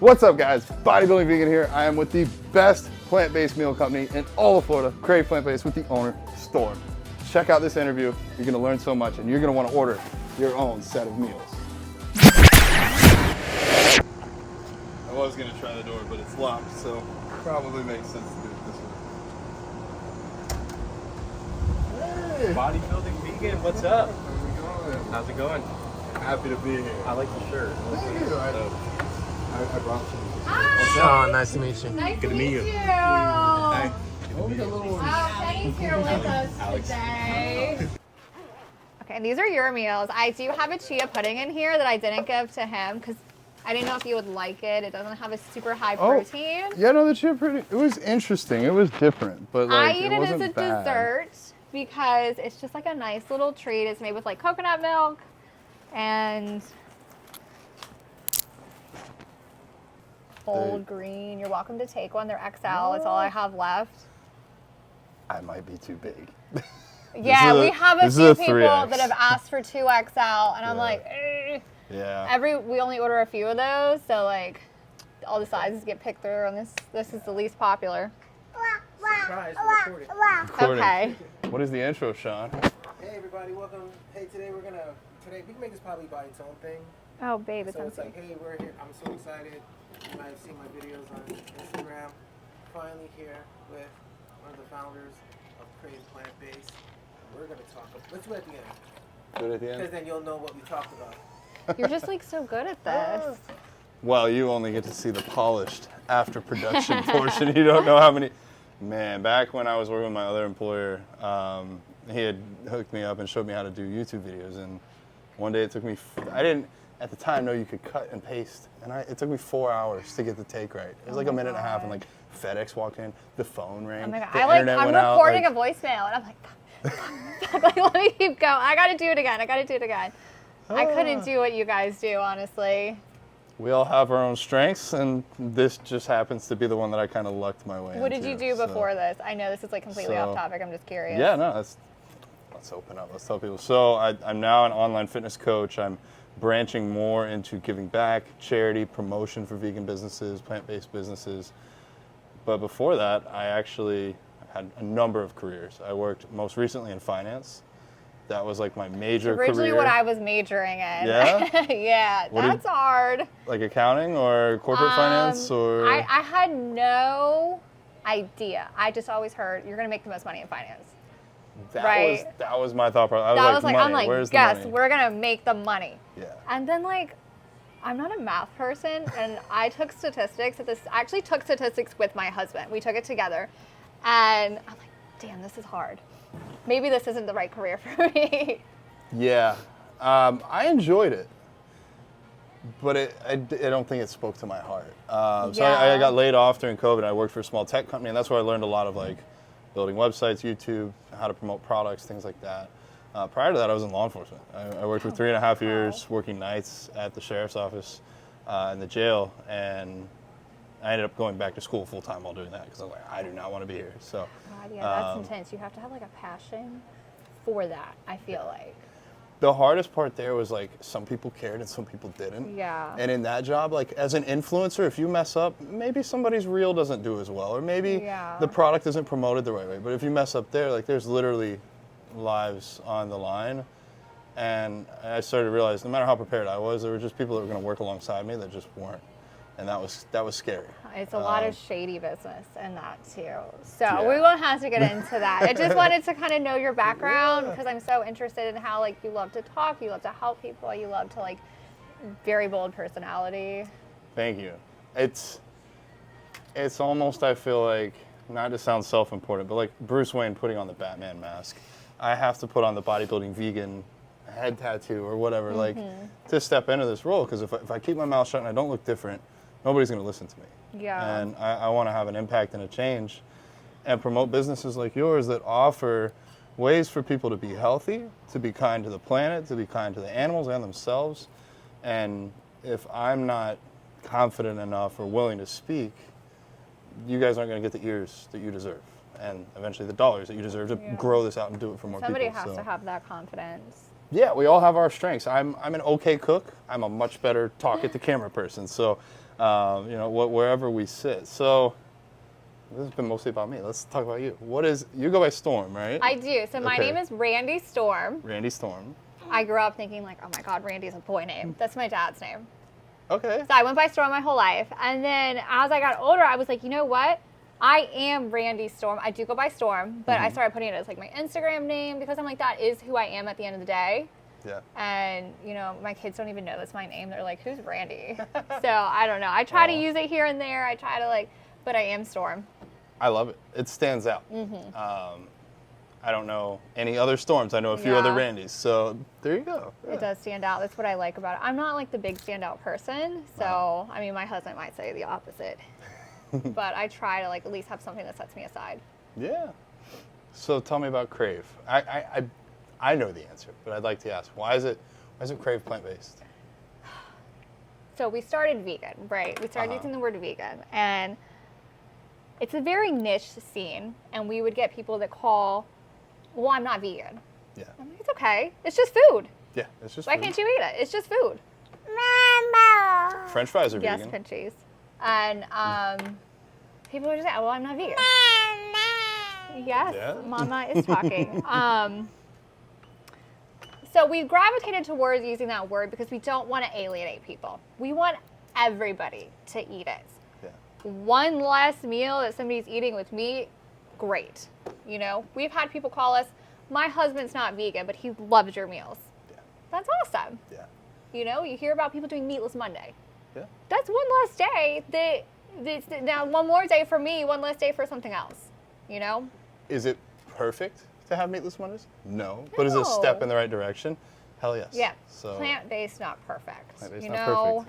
What's up, guys? Bodybuilding Vegan here. I am with the best plant-based meal company in all of Florida, Krave Plant-based, with the owner, Storm. Check out this interview. You're gonna learn so much, and you're gonna wanna order your own set of meals. I was gonna try the door, but it's locked, so probably makes sense to do it this way. Hey! Bodybuilding Vegan, what's up? How's it going? How's it going? Happy to be here. I like the shirt. Thank you. I brought you. Sean, nice to meet you. Nice Good to meet you. Hey. Oh, we got a little Penny's here with us today. Okay, these are your meals. I do have a chia pudding in here that I didn't give to him because I didn't know if you would like it. It doesn't have a super high protein. Yeah, no, the chia pretty. It was interesting. It was different, but like I eat it as a dessert because it's just like a nice little treat. It's made with like coconut milk and old green. You're welcome to take one. They're XL. It's all I have left. I might be too big. Yeah, we have a few people 3X. that have asked for 2XL, and I'm like, eh. Yeah. We only order a few of those, so like all the sizes get picked through, and this is the least popular. Surprise, we're recording. Recording. Okay. What is the intro, Sean? Hey everybody, welcome. Hey, today we can make this probably by its own thing. Oh, babe, it's So it's empty. like, hey, we're here. I'm so excited. You might have seen my videos on Instagram. Finally here with one of the founders of Krave Plant-based. We're gonna talk. Let's do it at the end, Good at the because end. then you'll know what we talked about. You're just like so good at this. Well, you only get to see the polished after production portion. You don't know how many. Man, back when I was working with my other employer, he had hooked me up and showed me how to do YouTube videos. And one day it took me. I didn't at the time know you could cut and paste, and it took me 4 hours to get the the right. It was like a minute and a half, and like FedEx walked in, the phone rang, Oh my God. the I'm internet went out. recording like, a voicemail, and I'm like, like, let me keep going. I gotta do it again. I couldn't do what you guys do, honestly. We all have our own strengths, and this just happens to be the one that I kind of lucked my way What into. did you do so- before this? I know this is like completely off topic. I'm just curious. Yeah, no, let's open up. Let's tell people. So I'm now an online fitness coach. I'm branching more into giving back, charity, promotion for vegan businesses, plant-based businesses. But before that, I actually had a number of careers. I worked most recently in finance. That was like my major Originally career. what I was majoring in. Yeah? Yeah, What did- that's hard. Like accounting or corporate finance or? I had no idea. I just always heard you're going to make the most money in finance. right. That was my thought process. That was like, money. I'm like, Where's yes, the money? we're going to make the money. Yeah. And then like, I'm not a math person, and I took statistics at this. I actually took statistics with my husband. We took it together, and I'm like, damn, this is hard. Maybe this isn't the right career for me. Yeah, I enjoyed it, but I don't think it spoke to my heart. So I Yeah. got laid off during COVID. I worked for a small tech company, and that's where I learned a lot of like building websites, YouTube, how to promote products, things like that. Prior to that, I was in law enforcement. I worked for 3.5 years, working nights at the sheriff's office in the jail, and I ended up going back to school full time while doing that because I was like, I do not want to be here. So. God, yeah, that's intense. You have to have like a passion for that, I feel like. The hardest part there was like some people cared and some people didn't. Yeah. And in that job, like as an influencer, if you mess up, maybe somebody's reel doesn't do as well, or maybe the product isn't promoted the right way. But if you mess up there, like there's literally lives on the line. And I started to realize no matter how prepared I was, there were just people that were going to work alongside me that just weren't. And that was scary. It's a lot of shady business in that too. So Yeah. we won't have to get into that. I just wanted to kind of know your background because I'm so interested in how like you love to talk, you love to help people, you love to like very bold personality. Thank you. It's almost, I feel like, not to sound self-important, but like Bruce Wayne putting on the Batman mask. I have to put on the bodybuilding vegan head tattoo or whatever, like to step into this role. Because if I keep my mouth shut and I don't look different, nobody's going to listen to me. Yeah. And I want to have an impact and a change and promote businesses like yours that offer ways for people to be healthy, to be kind to the planet, to be kind to the animals and themselves. And if I'm not confident enough or willing to speak, you guys aren't going to get the ears that you deserve. And eventually the dollars that you deserve to grow this out and do it for more Somebody people. has to have that confidence. Yeah, we all have our strengths. I'm an okay cook. I'm a much better talk at the camera person. So wherever we sit. So this has been mostly about me. Let's talk about you. You go by Storm, right? I do. So my name is Randy Storm. Randy Storm. I grew up thinking like, oh my God, Randy's a boy name. That's my dad's name. Okay. So I went by Storm my whole life. And then as I got older, I was like, you know what? I am Randy Storm. I do go by Storm, but I started putting it as like my Instagram name because I'm like, that is who I am at the end of the day. Yeah. And, my kids don't even know that's my name. They're like, who's Randy? So I don't know. I try to use it here and there. I try to but I am Storm. I love it. It stands out. I don't know any other Storms. I know a few other Randys. So there you go. Yeah. It does stand out. That's what I like about it. I'm not like the big standout person. So, I mean, my husband might say the opposite. But I try to at least have something that sets me aside. Yeah. So tell me about Krave. I know the answer, but I'd like to ask, why is it Krave Plant-based? So we started vegan, right? We started using the word vegan, and it's a very niche scene, and we would get people that call, well, I'm not vegan. Yeah. I'm like, it's okay. It's just food. Yeah, it's just Why food. can't you eat it? It's just food. French fries are Yes, vegan. Pinchies. And people would just say, well, I'm not vegan. Yes, Yeah. Mama is talking. So we gravitated towards using that word because we don't want to alienate people. We want everybody to eat it. Yeah. One less meal that somebody's eating with meat, great. We've had people call us, my husband's not vegan, but he loves your meals. Yeah. That's awesome. Yeah. You hear about people doing meatless Monday. Yeah. That's one less day now one more day for me, one less day for something else. Is it perfect to have meatless Mondays? No. But is it a step in the right direction? Hell yes. Yeah. So Plant-based, not perfect. Plant-based, not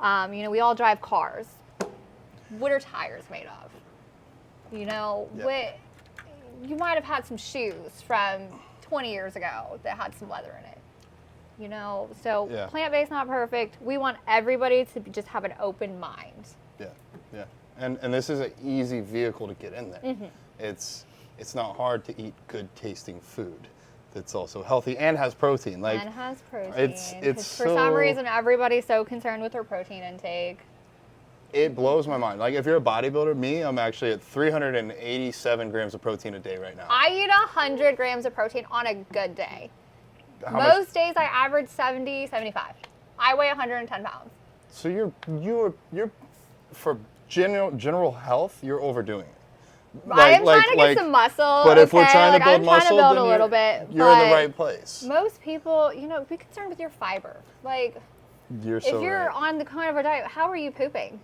perfect. We all drive cars. What are tires made of? What you might have had some shoes from 20 years ago that had some leather in it. So plant-based, not perfect. We want everybody to just have an open mind. Yeah, yeah. And this is an easy vehicle to get in there. It's not hard to eat good tasting food that's also healthy and has protein. And has protein. It's for some reason everybody's so concerned with their protein intake. It blows my mind. Like if you're a bodybuilder, I'm actually at 387 grams of protein a day right now. I eat 100 grams of protein on a good day. Most days I average 70, 75. I weigh 110 pounds. So you're for general health, you're overdoing it. I'm trying to get some muscle. But if we're trying to build I'm muscle, trying to build then a little bit. You're in the right place. Most people, be concerned with your fiber. If you're on the carnivore diet, how are you pooping?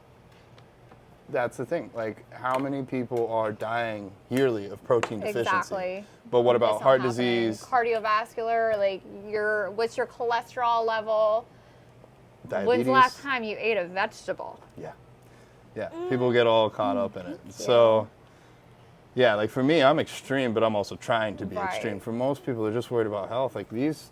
That's the thing. How many people are dying yearly of protein deficiency? Exactly. But what about heart disease? Cardiovascular, what's your cholesterol level? Diabetes? When's the last time you ate a vegetable? Yeah. Yeah. People get all caught up in it. So, yeah, for me, I'm extreme, but I'm also trying to be extreme. For most people, they're just worried about health.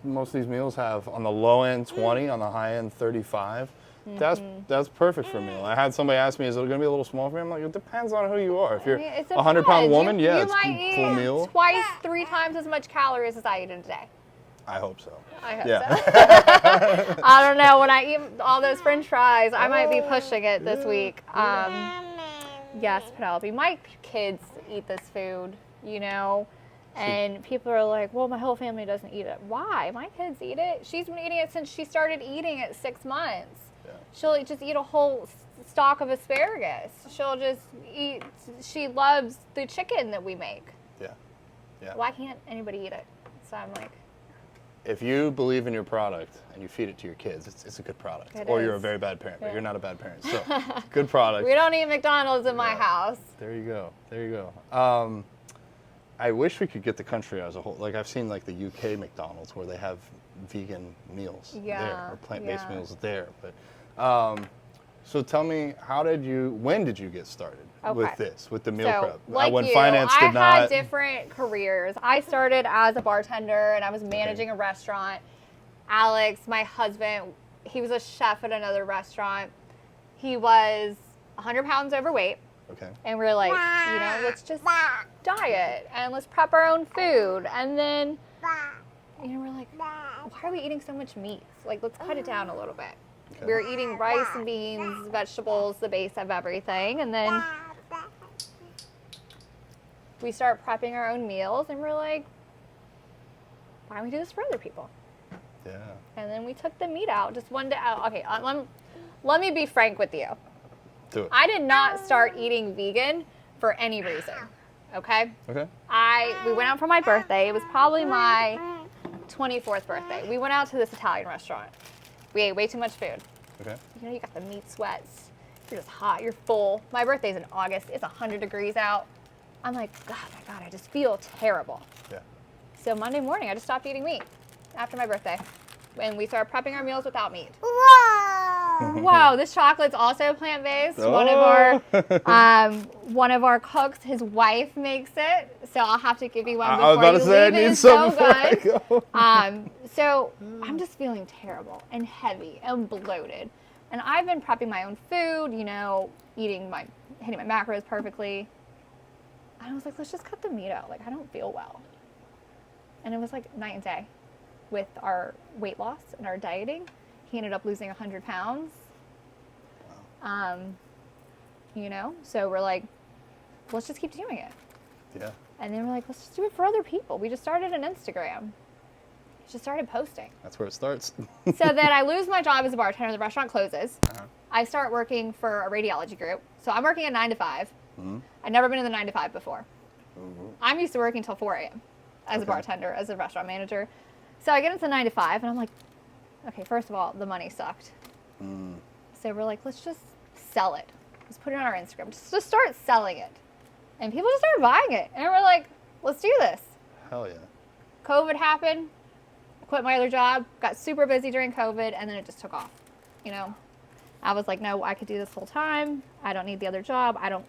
Most of these meals have on the low end 20, on the high end 35. That's perfect for me. I had somebody ask me, is it going to be a little small for me? I'm like, it depends on who you are. If you're a 100-pound woman, it's a full meal. Twice, 3 times as much calories as I eat in a day. I hope so. I hope so. I don't know. When I eat all those French fries, I might be pushing it this week. Yes, Penelope. My kids eat this food, and people are like, well, my whole family doesn't eat it. Why? My kids eat it. She's been eating it since she started eating at 6 months. Yeah. She'll just eat a whole stalk of asparagus. She'll just eat. She loves the chicken that we make. Yeah. Yeah. Why can't anybody eat it? So I'm like, if you believe in your product and you feed it to your kids, it's a good product. You're a very bad parent, but you're not a bad parent. So, good product. We don't eat McDonald's in my house. There you go. I wish we could get the country as a whole. I've seen the UK McDonald's where they have vegan meals there or plant-based meals there. But so tell me, when did you get started with the meal prep? When finance did not. I had different careers. I started as a bartender and I was managing a restaurant. Alex, my husband, he was a chef at another restaurant. He was 100 pounds overweight. Okay. And we're like, let's just diet and let's prep our own food. And then, we're like, why are we eating so much meat? Let's cut it down a little bit. Okay. We were eating rice and beans, vegetables, the base of everything. And then we start prepping our own meals, and we're like, why don't we do this for other people? Yeah. And then we took the meat out just one day. Okay, let me be frank with you. Do it. I did not start eating vegan for any reason. Okay? Okay. We went out for my birthday. It was probably my 24th birthday. We went out to this Italian restaurant. We ate way too much food. Okay. You know, you got the meat sweats. You're just hot. You're full. My birthday's in August. It's 100 degrees out. I'm like, God, my God, I just feel terrible. Yeah. So Monday morning, I just stopped eating meat after my birthday. And we started prepping our meals without meat. Wow, this chocolate's also plant-based. Oh. One of our cooks, his wife makes it. So I'll have to give you one I was before about you to say, I leave. It need is some so before I good. go. So I'm just feeling terrible and heavy and bloated. And I've been prepping my own food, you know, hitting my macros perfectly. And I was like, let's just cut the meat out. Like, I don't feel well. And it was like night and day with our weight loss and our dieting. He ended up losing 100 pounds. You know, so we're like, let's just keep doing it. Yeah. And then we're like, let's just do it for other people. We just started an Instagram. Just started posting. That's where it starts. So then I lose my job as a bartender. The restaurant closes. Uh-huh. I start working for a radiology group. So I'm working a 9 to 5. Mm-hmm. I've never been in the 9 to 5 before. Mm-hmm. I'm used to working till 4 a.m. as a Okay. bartender, as a restaurant manager. So I get into 9 to 5, and I'm like, okay, first of all, the money sucked. Mm. So we're like, let's just sell it. Let's put it on our Instagram. Just start selling it. And people just started buying it. And we're like, let's do this. Hell yeah. COVID happened. I quit my other job. Got super busy during COVID. And then it just took off. You know, I was like, no, I could do this full time. I don't need the other job. I don't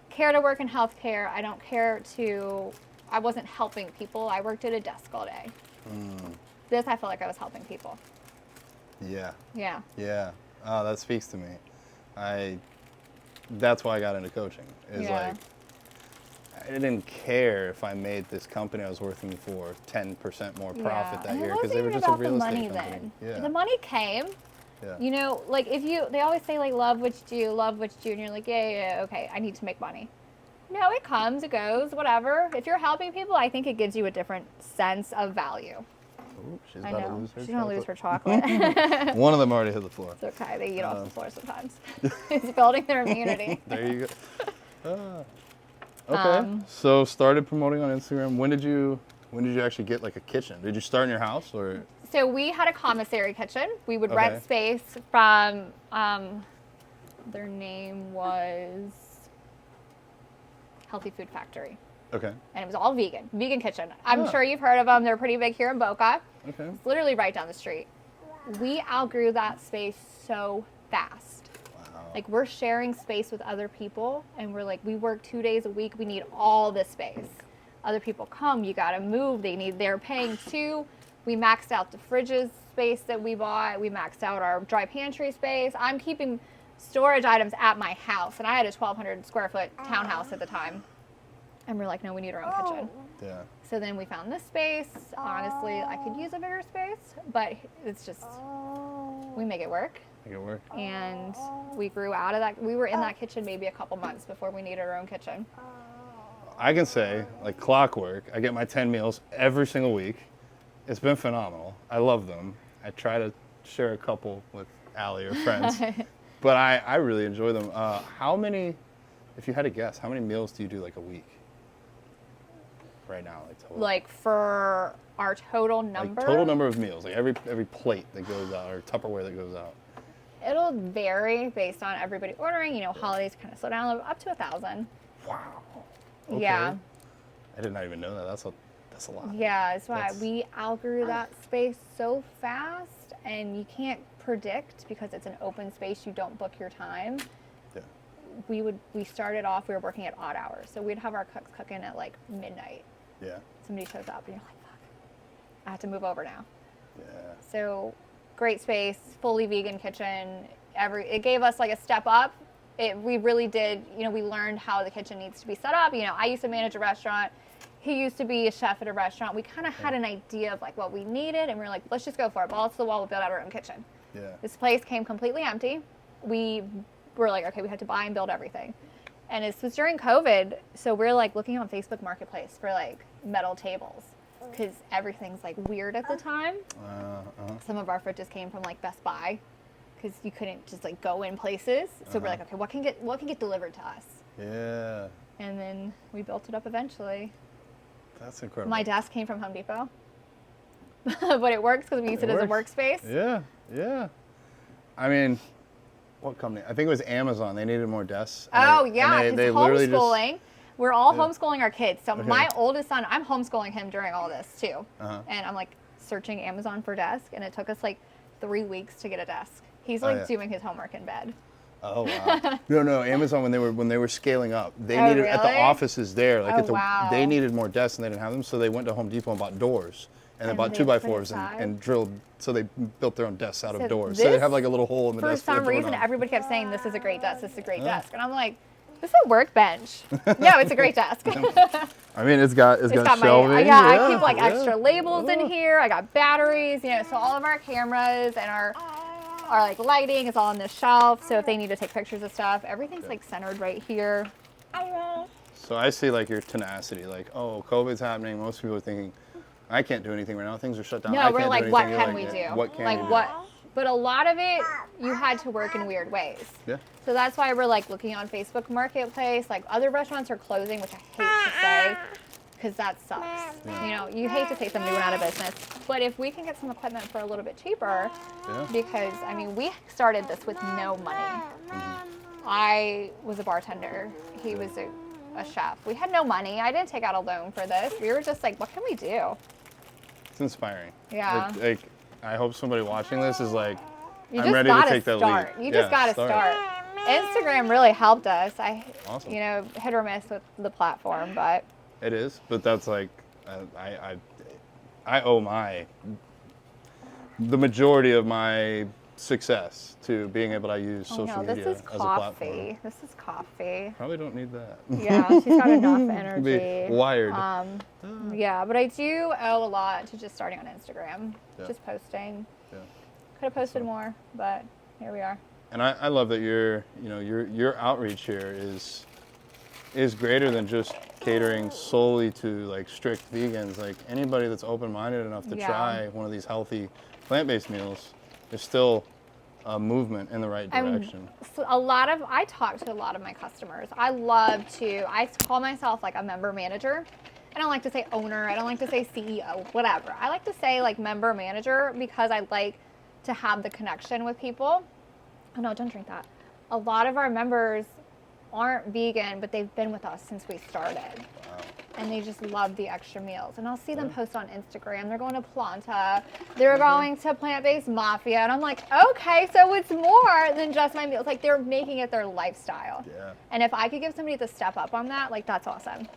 care to work in healthcare. I don't care to, I wasn't helping people. I worked at a desk all day. Mm. This, I felt like I was helping people. Yeah. Yeah. Yeah. Oh, that speaks to me. That's why I got into coaching. Is Yeah. like, I didn't care if I made this company I was working for 10% more profit that And year it because wasn't they were even just a about real the estate money company. then. Yeah. The money came. Yeah. You know, like they always say like love what you do, and you're like, yeah, okay, I need to make money. No, it comes, it goes, whatever. If you're helping people, I think it gives you a different sense of value. Ooh, she's I about to know. lose her She's gonna lose her chocolate. chocolate. One of them already hit the floor. It's okay. They eat off the floor sometimes. It's building their immunity. There you go. Okay. So started promoting on Instagram. When did you actually get like a kitchen? Did you start in your house or? So we had a commissary kitchen. We would Okay. rent space from, their name was Healthy Food Factory. Okay. And it was all vegan kitchen. I'm Oh. sure you've heard of them. They're pretty big here in Boca. Okay. It's literally right down the street. We outgrew that space so fast. Wow. Like, we're sharing space with other people, and we're like, we work 2 days a week. We need all this space. Other people come, you gotta move. They're paying too. We maxed out the fridges space that we bought. We maxed out our dry pantry space. I'm keeping storage items at my house, and I had a 1,200 square foot townhouse at the time. And we're like, no, we need our own kitchen. Yeah. So then we found this space. Honestly, I could use a bigger space, but it's just, we make it work. Make it work. And we grew out of that. We were in that kitchen maybe a couple months before we needed our own kitchen. I can say, like clockwork, I get my 10 meals every single week. It's been phenomenal. I love them. I try to share a couple with Allie or friends, but I really enjoy them. How many, if you had to guess, how many meals do you do like a week? Right now, like total. Like for our total number? Like total number of meals, like every plate that goes out or Tupperware that goes out. It'll vary based on everybody ordering. You know, holidays kind of slow down a little, up to 1,000. Wow. Okay. Yeah. I did not even know that. That's a lot. Yeah, that's why That's- we outgrew that space so fast, and you can't predict because it's an open space. You don't book your time. Yeah. We started off. We were working at odd hours, so we'd have our cooks cook in at like midnight. Yeah. Somebody shows up, and you're like, "Fuck, I have to move over now." Yeah. So, great space, fully vegan kitchen. It gave us like a step up. We really did. You know, we learned how the kitchen needs to be set up. You know, I used to manage a restaurant. He used to be a chef at a restaurant. We kind of had an idea of like what we needed, and we were like, let's just go for it. Balls to the wall. We'll build out our own kitchen. Yeah. This place came completely empty. We were like, okay, we had to buy and build everything. And this was during COVID, so we're like looking on Facebook Marketplace for like metal tables because everything's like weird at the time. Some of our fridges came from like Best Buy because you couldn't just like go in places. So we're like, okay, what can get delivered to us? Yeah. And then we built it up eventually. That's incredible. My desk came from Home Depot, but it works because we use it as a workspace. Yeah, yeah. I mean, what company? I think it was Amazon. They needed more desks. Oh, yeah, because homeschooling. We're all Yeah. homeschooling our kids. So Okay. my oldest son, I'm homeschooling him during all this too. Uh-huh. And I'm like searching Amazon for desk, and it took us like 3 weeks to get a desk. He's like doing his homework in bed. Oh wow! No, Amazon when they were scaling up, they Oh, needed at the really? offices there, like Oh, wow. they needed more desks and they didn't have them, so they went to Home Depot and bought doors, and they bought they 2x4s put and drilled. So they built their own desks out So of doors. So they this, have like a little hole in the For desk. some for the reason, doorknob. everybody kept saying, this is a great desk, this is a great desk. And I'm like, this is a workbench. No, it's a great desk. I mean, it's got It's got shelving. I keep like extra labels in here. I got batteries, so all of our cameras and our like lighting is all on this shelf. So if they need to take pictures of stuff, everything's like centered right here. So I see like your tenacity, like, oh, COVID's happening. Most people are thinking, I can't do anything right now. Things are shut down. No, I we're can't like, do what anything. can we You're do? like, What can like we do? what? But a lot of it, you had to work in weird ways. Yeah. So that's why we're like looking on Facebook Marketplace. Like other restaurants are closing, which I hate to say, because that sucks. You hate to say somebody went out of business. But if we can get some equipment for a little bit cheaper, because I mean, we started this with no money. I was a bartender. He was a chef. We had no money. I didn't take out a loan for this. We were just like, what can we do? It's inspiring. Yeah. Like I hope somebody watching this is like, You I'm just ready to gotta take that start. leap. You just Yeah, gotta start. Instagram really helped us. Awesome. Hit or miss with the platform, but It is, but that's like, I owe the majority of my success to being able to use social this media is as a platform. coffee. This is coffee. Probably don't need that. Yeah, she's got enough energy. Be wired. Yeah, but I do owe a lot to just starting on Instagram, Yeah. just posting. Yeah. Could have posted more, but here we are. And I love that your outreach here is greater than just catering solely to like strict vegans. Like anybody that's open-minded enough to try one of these healthy plant-based meals is still a movement in the right direction. So I talk to a lot of my customers. I call myself like a member manager. I don't like to say owner. I don't like to say CEO, whatever. I like to say like member manager because I like to have the connection with people. Oh no, don't drink that. A lot of our members aren't vegan, but they've been with us since we started. Wow. And they just love the extra meals. And I'll see them post on Instagram. They're going to Planta. They're going to Plant-Based Mafia. And I'm like, okay, so it's more than just my meals. Like they're making it their lifestyle. Yeah. And if I could give somebody the step up on that, like that's awesome.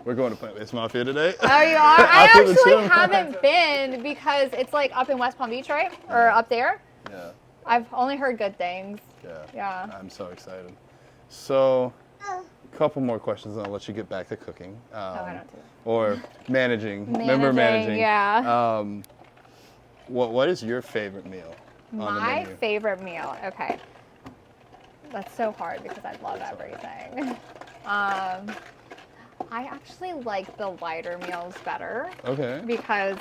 We're going to Plant-Based Mafia today. Oh, you are? I After the actually gym. haven't been because it's like up in West Palm Beach, right? Or up there. Yeah. I've only heard good things. Yeah. Yeah. I'm so excited. So, a couple more questions, and I'll let you get back to cooking. I don't do that. Or member managing. Yeah. What is your favorite meal on the My menu? favorite meal. Okay. That's so hard because I love everything. I actually like the lighter meals better Okay. because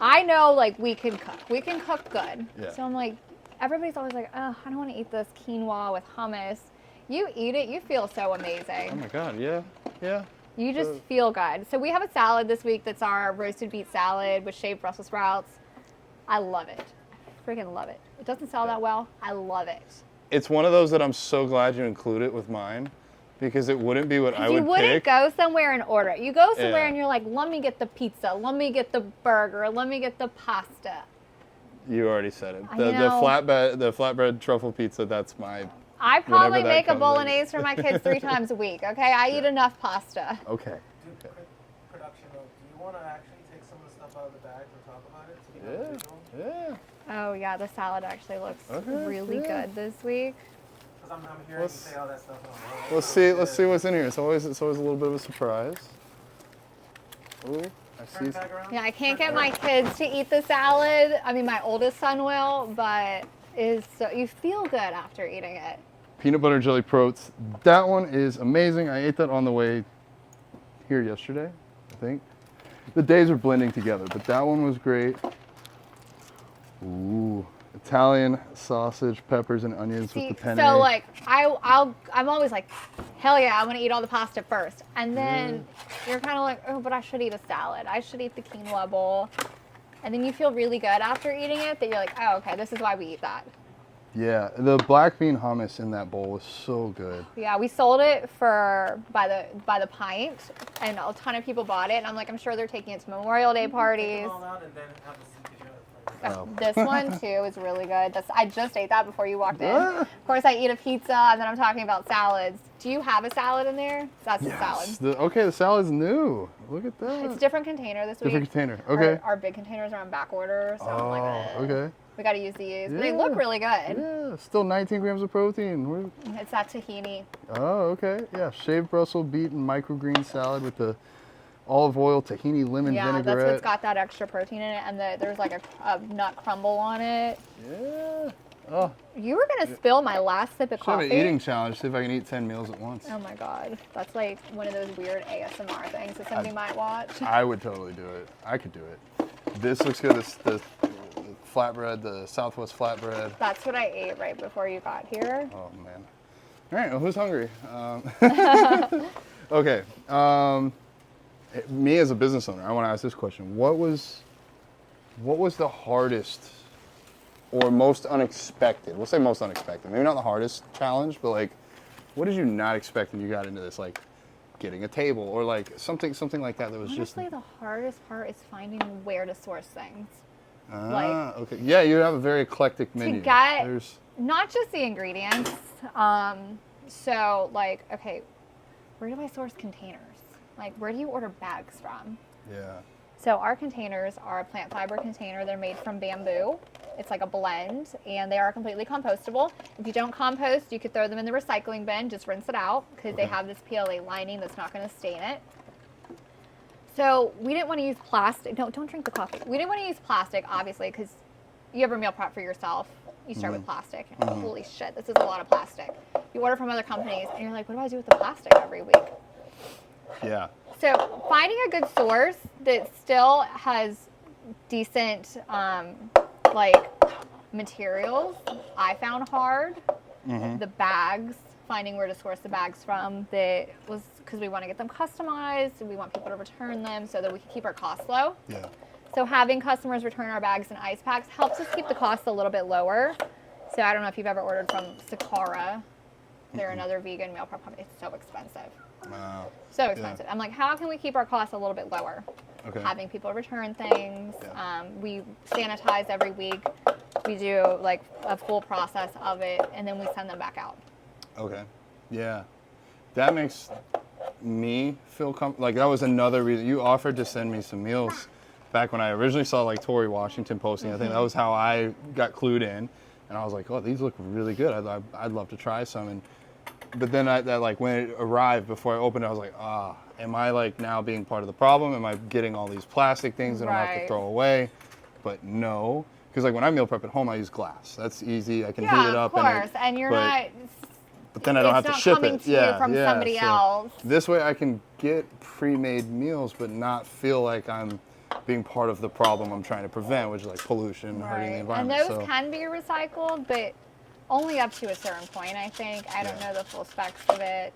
I know like we can cook. We can cook good. Yeah. So I'm like, everybody's always like, oh, I don't want to eat this quinoa with hummus. You eat it, you feel so amazing. Oh my God, yeah, yeah. You just feel good. So we have a salad this week that's our roasted beet salad with shaved Brussels sprouts. I love it. I freaking love it. It doesn't sell that well. I love it. It's one of those that I'm so glad you include it with mine because it wouldn't be what I would You wouldn't pick. go somewhere and order it. You go somewhere Yeah. and you're like, let me get the pizza, let me get the burger, let me get the pasta. You already said it. I The know. flatbread truffle pizza. That's my. I probably Whenever that make a comes in. bolognese for my kids 3 times a week, okay? I eat enough pasta. Okay. Do production note. Do you want to actually take some of the stuff out of the bag and talk about it? So we have a Yeah. visual? Yeah. Oh yeah, the salad actually looks Okay, really yeah. good this week. Because I'm hearing you say all that stuff. And I'm like, Let's see what's in here. It's always a little bit of a surprise. Ooh. I Turn see. back around. Yeah, I can't get my kids to eat the salad. I mean, my oldest son will, but you feel good after eating it. Peanut butter jelly protes. That one is amazing. I ate that on the way here yesterday, I think. The days are blending together, but that one was great. Ooh, Italian sausage, peppers, and onions with the penne. So like I'm always like, hell yeah, I want to eat all the pasta first, and then you're kind of like, oh, but I should eat a salad. I should eat the quinoa bowl, and then you feel really good after eating it. That you're like, oh, okay, this is why we eat that. Yeah, the black bean hummus in that bowl was so good. Yeah, we sold it by the pint, and a ton of people bought it. And I'm like, I'm sure they're taking it to Memorial Day Take parties. them all out and then have a seat together. Oh. This one too is really good. I just ate that before you walked in. Ah. Of course, I eat a pizza, and then I'm talking about salads. Do you have a salad in there? That's a salad. The salad's new. Look at that. It's a different container this week. Different container. Okay. Our big containers are on back order, so I'm like, Oh, okay. we got to use these. But they Yeah. look really good. Yeah, still 19 grams of protein. It's that tahini. Oh, okay. Yeah, shaved Brussels beet and microgreen salad with the olive oil, tahini, lemon Yeah, vinaigrette. that's what's got that extra protein in it, and there's like a nut crumble on it. Yeah. Oh, You were gonna spill my last sip of should have coffee. an eating challenge. See if I can eat 10 meals at once. Oh my god, that's like one of those weird ASMR things that somebody might watch. I would totally do it. I could do it. This looks good. The flatbread, the Southwest flatbread. That's what I ate right before you got here. Oh man. All right. Well, who's hungry? Okay. Me as a business owner, I want to ask this question: What was the hardest or most unexpected? We'll say most unexpected. Maybe not the hardest challenge, but like, what did you not expect when you got into this? Like, getting a table or like something like that. That was Honestly, just. the hardest part is finding where to source things. Okay. Yeah, you have a very eclectic menu. get- There's. Not just the ingredients. So like, okay, where do I source containers? Like, where do you order bags from? Yeah. So our containers are a plant fiber container. They're made from bamboo. It's like a blend, and they are completely compostable. If you don't compost, you could throw them in the recycling bin, just rinse it out, because they have this PLA lining that's not going to stain it. So we didn't want to use plastic. Don't drink the coffee. We didn't want to use plastic, obviously, because you ever meal prep for yourself, you start with plastic. And holy shit, this is a lot of plastic. You order from other companies, and you're like, what do I do with the plastic every week? Yeah. So finding a good source that still has decent like materials, I found hard. The bags, finding where to source the bags from, that was because we want to get them customized and we want people to return them so that we can keep our costs low. Yeah. So having customers return our bags in ice packs helps us keep the costs a little bit lower. So I don't know if you've ever ordered from Sakara. They're another vegan meal prep company. It's so expensive. Wow. So expensive. I'm like, how can we keep our costs a little bit lower? Okay. Having people return things. Yeah. We sanitize every week. We do like a full process of it, and then we send them back out. Okay. Yeah. That makes me feel like that was another reason you offered to send me some meals back when I originally saw like Tori Washington posting. I think that was how I got clued in, and I was like, oh, these look really good. I'd love to try some. But then like when it arrived, before I opened it, I was like, am I like now being part of the problem? Am I getting all these plastic things that I have to Right. throw away? But no, because like when I meal prep at home, I use glass. That's easy. I can heat Yeah, it up. of course. And you're not. But then I don't it's have to not ship coming it. to you from somebody so else. This way I can get pre-made meals, but not feel like I'm being part of the problem I'm trying to prevent, which is like pollution, hurting the And environment. those can be recycled, but only up to a certain point, I think. I don't know the full specs of it.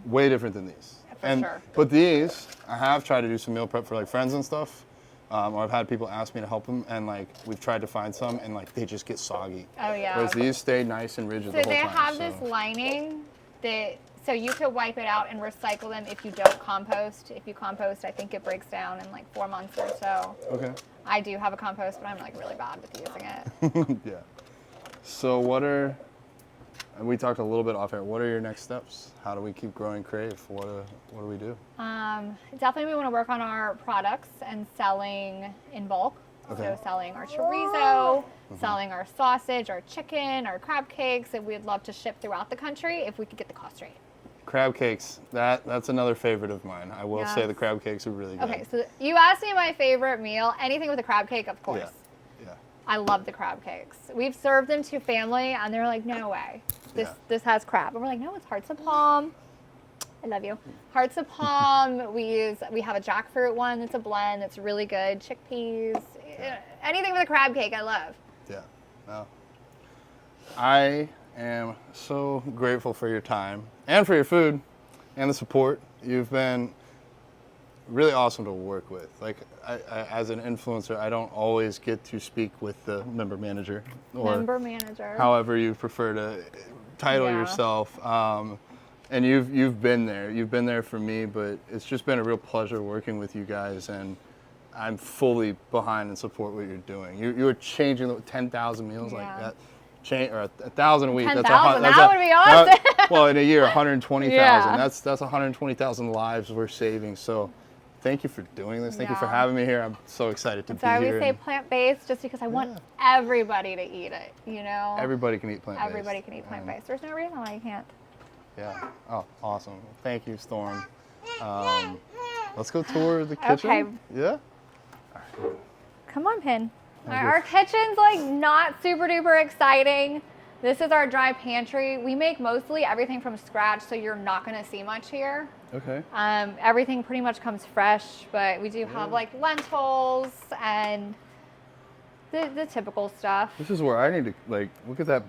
Way different than these. For sure. But these, I have tried to do some meal prep for like friends and stuff. Or I've had people ask me to help them, and like we've tried to find some, and like they just get soggy. Oh yeah. Whereas these stay nice and rigid So the whole they time. have this lining that, so you could wipe it out and recycle them if you don't compost. If you compost, I think it breaks down in like 4 months or so. Okay. I do have a compost, but I'm like really bad with using it. Yeah. So we talked a little bit off air. What are your next steps? How do we keep growing Krave? What do we do? Definitely we want to work on our products and selling in bulk. Okay. So selling our chorizo, selling our sausage, our chicken, our crab cakes, and we'd love to ship throughout the country if we could get the cost right. crab cakes. That's another favorite of mine. I will say Yes. the crab cakes are really good. Okay, so you asked me my favorite meal. Anything with a crab cake, of course. Yeah. I love the crab cakes. We've served them to family, and they're like, "No way, this has crab." And we're like, "No, it's hearts of palm." I love you. Hearts of palm. We have a jackfruit one that's a blend that's really good. Chickpeas. Anything with a crab cake, I love. Yeah. No. I am so grateful for your time and for your food and the support. You've been really awesome to work with. Like, I as an influencer, I don't always get to speak with the member manager or Member manager. however you prefer to title Yeah. yourself. And you've been there. You've been there for me, but it's just been a real pleasure working with you guys, and I'm fully behind and support what you're doing. You were changing 10,000 meals like Yeah. that, or 1,000 a week. 10,000, that would be awesome. Well, in a year, 120,000. Yeah. That's 120,000 lives we're saving. So, thank you for doing this. Thank you for Yeah. having me here. I'm so excited to So be I always here. say and plant-based just because I want everybody to eat it, you know? everybody can eat plant-based. Everybody can eat plant-based. There's no reason why you can't. Yeah. Oh, awesome. Thank you, Storm. Let's go tour the kitchen. Okay. Yeah. Come on, Pin. Thank you. Our kitchen's like not super duper exciting. This is our dry pantry. We make mostly everything from scratch, so you're not gonna see much here. Okay. Everything pretty much comes fresh, but we do have like lentils and the typical stuff. This is where I need to look at that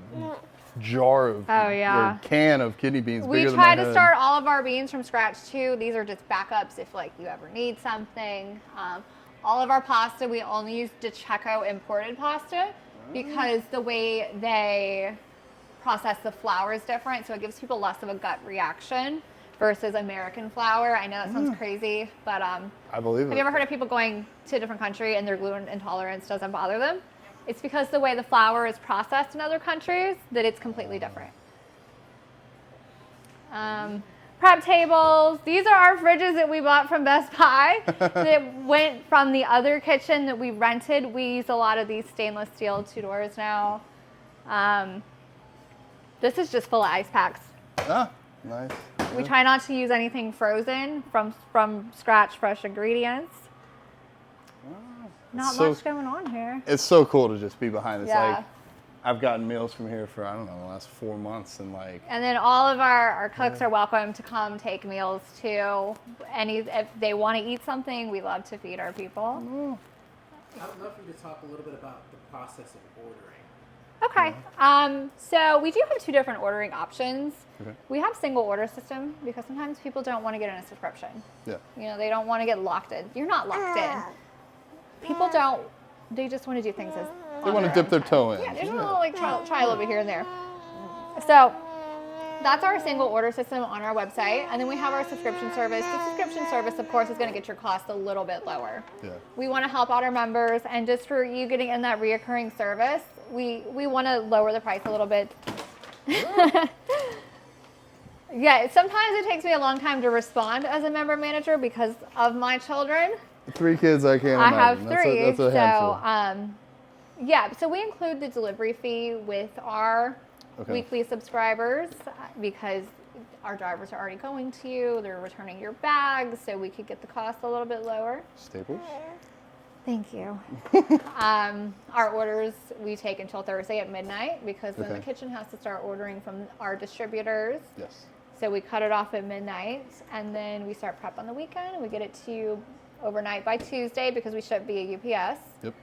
jar of or can of kidney beans. We bigger than try my to head. start all of our beans from scratch too. These are just backups if like you ever need something. All of our pasta, we only use DiCecco imported pasta because the way they process the flour is different, so it gives people less of a gut reaction versus American flour. I know that sounds crazy, but I believe it. have you ever heard of people going to a different country and their gluten intolerance doesn't bother them? It's because the way the flour is processed in other countries that it's completely different. Prep tables. These are our fridges that we bought from Best Buy that went from the other kitchen that we rented. We use a lot of these stainless steel 2 doors now. This is just full of ice packs. Ah, nice. We try not to use anything frozen from scratch, fresh ingredients. Not So- much going on here. It's so cool to just be behind this. Yeah. Like, I've gotten meals from here for, I don't know, the last 4 months, and And then all of our cooks are welcome to come take meals too. If they want to eat something, we love to feed our people. I would love for you to talk a little bit about the process of ordering. Okay. So we do have 2 different ordering options. Okay. We have single order system because sometimes people don't want to get in a subscription. Yeah. You know, they don't want to get locked in. You're not locked in. People don't. They just want to do things as They want to dip their toe in. Yeah, they just want to like try a little bit here and there. So that's our single order system on our website, and then we have our subscription service. The subscription service, of course, is going to get your cost a little bit lower. Yeah. We want to help out our members, and just for you getting in that reoccurring service, we want to lower the price a little bit. Yeah, sometimes it takes me a long time to respond as a member manager because of my children. 3 kids, I can't I imagine. have 3, That's a handful. so yeah. So we include the delivery fee with our weekly subscribers because our drivers are already going to you. They're returning your bags, so we could get the cost a little bit lower. Staples? Thank you. Our orders we take until Thursday at midnight because then the kitchen has to start ordering from our distributors. Yes. So we cut it off at midnight, and then we start prep on the weekend, and we get it to you overnight by Tuesday because we ship via UPS. Yep.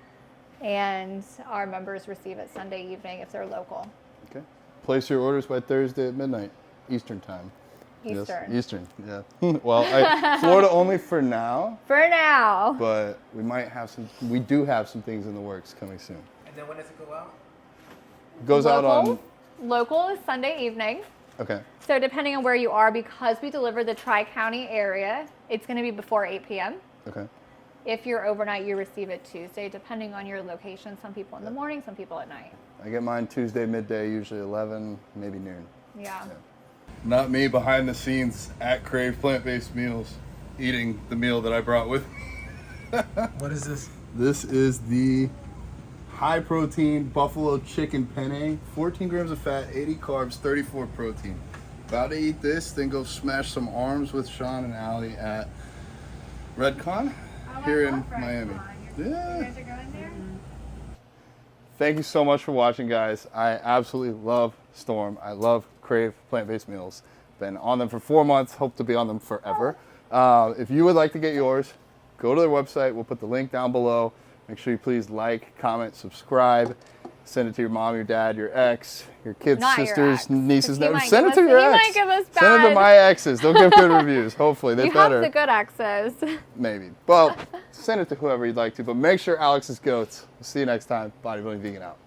And our members receive it Sunday evening if they're local. Okay. Place your orders by Thursday at midnight, Eastern time. Eastern. Yes, Eastern, yeah. Well, Florida only for now, For now. but we do have some things in the works coming soon. And then when does it go out? Goes out on, Local is Sunday evening. okay. So depending on where you are, because we deliver the Tri-County area, it's going to be before 8 p.m. Okay. If you're overnight, you receive it Tuesday, depending on your location. Some people in the morning, some people at night. I get mine Tuesday midday, usually 11, maybe noon. Yeah. Not me behind the scenes at Krave Plant-based Meals, eating the meal that I brought with me. What is this? This is the high protein buffalo chicken penne, 14 grams of fat, 80 carbs, 34 protein. About to eat this, then go smash some arms with Sean and Allie at Redcon here in Miami. Yeah. Thank you so much for watching, guys. I absolutely love Storm. I love Krave plant-based meals. Been on them for 4 months, hope to be on them forever. If you would like to get yours, go to their website. We'll put the link down below. Make sure you please like, comment, subscribe. Send it to your mom, your dad, your ex, your kids, Not your sisters, ex, nieces. 'cause he No, might send give it to us- your he ex. might give us Send it to bad- my exes. They'll give good reviews. Hopefully, they You better. have the good exes. Maybe. Well, send it to whoever you'd like to. But make sure Alex is goats. We'll see you next time. Bodybuilding Vegan out.